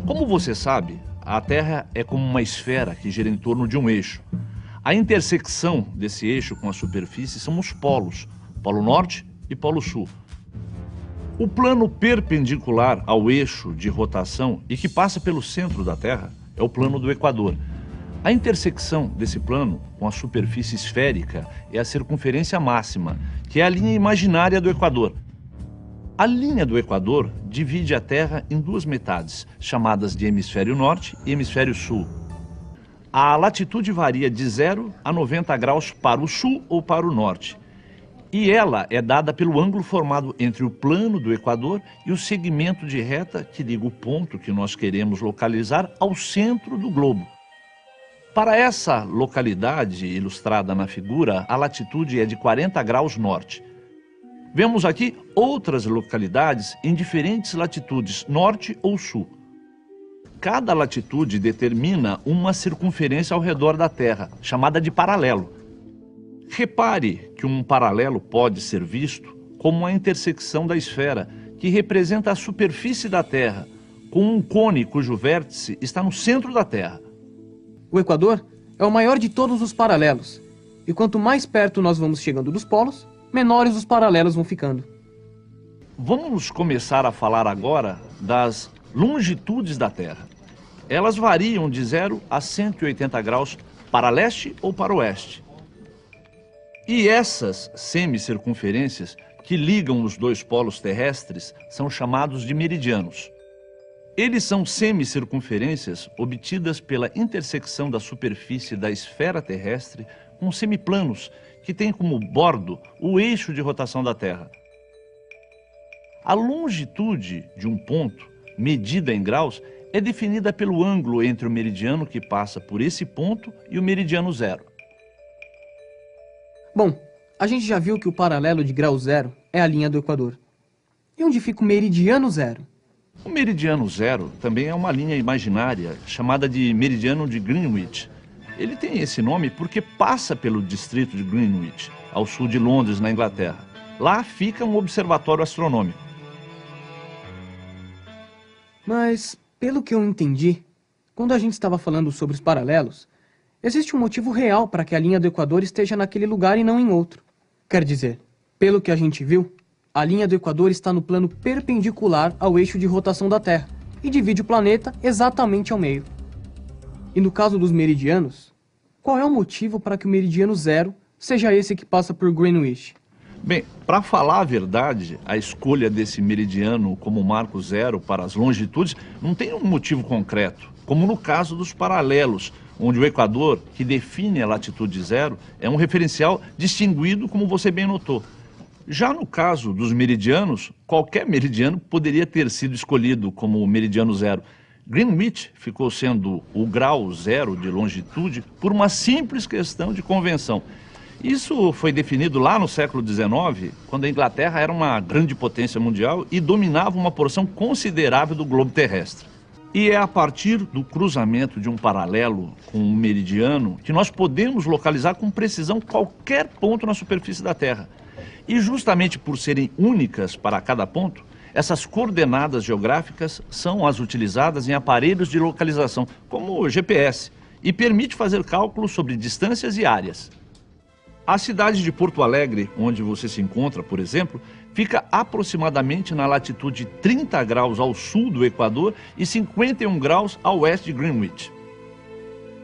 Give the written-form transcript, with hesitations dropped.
Como você sabe, a Terra é como uma esfera que gira em torno de um eixo. A intersecção desse eixo com a superfície são os polos, Polo Norte e Polo Sul. O plano perpendicular ao eixo de rotação e que passa pelo centro da Terra é o plano do Equador. A intersecção desse plano com a superfície esférica é a circunferência máxima, que é a linha imaginária do Equador. A linha do Equador divide a Terra em duas metades, chamadas de hemisfério norte e hemisfério sul. A latitude varia de 0 a 90 graus para o sul ou para o norte. E ela é dada pelo ângulo formado entre o plano do Equador e o segmento de reta que liga o ponto que nós queremos localizar ao centro do globo. Para essa localidade ilustrada na figura, a latitude é de 40 graus norte. Vemos aqui outras localidades em diferentes latitudes, norte ou sul. Cada latitude determina uma circunferência ao redor da Terra, chamada de paralelo. Repare que um paralelo pode ser visto como a intersecção da esfera, que representa a superfície da Terra, com um cone cujo vértice está no centro da Terra. O Equador é o maior de todos os paralelos, e quanto mais perto nós vamos chegando dos polos, menores os paralelos vão ficando. Vamos começar a falar agora das longitudes da Terra. Elas variam de 0 a 180 graus para leste ou para oeste. E essas semicircunferências que ligam os dois polos terrestres são chamados de meridianos. Eles são semicircunferências obtidas pela intersecção da superfície da esfera terrestre com semiplanos que têm como bordo o eixo de rotação da Terra. A longitude de um ponto, medida em graus, é definida pelo ângulo entre o meridiano que passa por esse ponto e o meridiano zero. Bom, a gente já viu que o paralelo de grau zero é a linha do Equador. E onde fica o meridiano zero? O meridiano zero também é uma linha imaginária chamada de meridiano de Greenwich. Ele tem esse nome porque passa pelo distrito de Greenwich, ao sul de Londres, na Inglaterra. Lá fica um observatório astronômico. Mas, pelo que eu entendi, quando a gente estava falando sobre os paralelos, existe um motivo real para que a linha do Equador esteja naquele lugar e não em outro. Quer dizer, pelo que a gente viu, a linha do Equador está no plano perpendicular ao eixo de rotação da Terra e divide o planeta exatamente ao meio. E no caso dos meridianos, qual é o motivo para que o meridiano zero seja esse que passa por Greenwich? Bem, para falar a verdade, a escolha desse meridiano como marco zero para as longitudes não tem um motivo concreto, como no caso dos paralelos, onde o Equador, que define a latitude zero, é um referencial distinguido, como você bem notou. Já no caso dos meridianos, qualquer meridiano poderia ter sido escolhido como meridiano zero. Greenwich ficou sendo o grau zero de longitude por uma simples questão de convenção. Isso foi definido lá no século XIX, quando a Inglaterra era uma grande potência mundial e dominava uma porção considerável do globo terrestre. E é a partir do cruzamento de um paralelo com um meridiano que nós podemos localizar com precisão qualquer ponto na superfície da Terra. E justamente por serem únicas para cada ponto, essas coordenadas geográficas são as utilizadas em aparelhos de localização, como o GPS, e permite fazer cálculos sobre distâncias e áreas. A cidade de Porto Alegre, onde você se encontra, por exemplo, fica aproximadamente na latitude 30 graus ao sul do Equador e 51 graus a oeste de Greenwich.